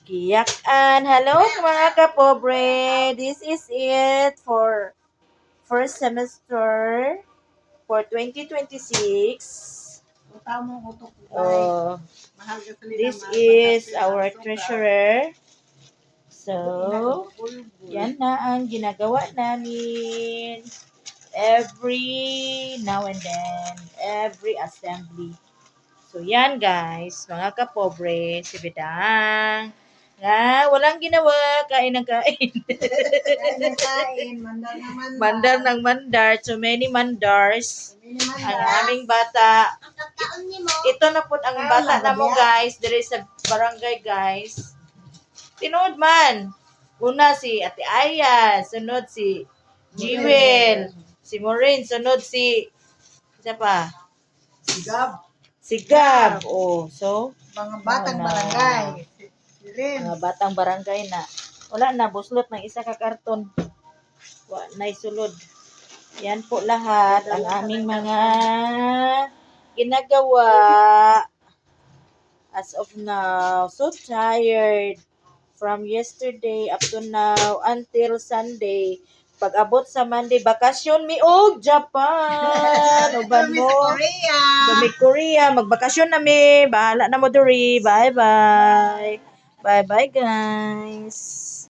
Kiyakan. Hello mga kapobre. This is it for first semester for 2026. Oh, this is our treasurer. So, yan na ang ginagawa namin every now and then, every assembly. So, yan guys, mga kapobre, si Bidang. Nga, walang ginawa, kain ng kain. Kain ng kain, mandar ng mandar. Mandar ng mandar, so many mandars. Ang aming bata. Ito na po ang bata na mo guys, there is a barangay guys. Tinood man. Una si Ate Aya, sunod si Jewel, si Maureen, sunod si isa pa? Sigab. Si Gab. Oh, so Mga batang ano na. barangay. Sirin. Mga batang barangay na. Wala na, buslot ng isa ka karton. Wa na sulod. Yan po lahat ang aming mga ginagawa as of now. So tired from yesterday up to now until Sunday. Pag-abot sa Monday, bakasyon mi og Japan. Uban mo. Korea. Dumi Korea. Magbakasyon na mi. Bahala na mo duri. Bye-bye. Bye-bye, guys.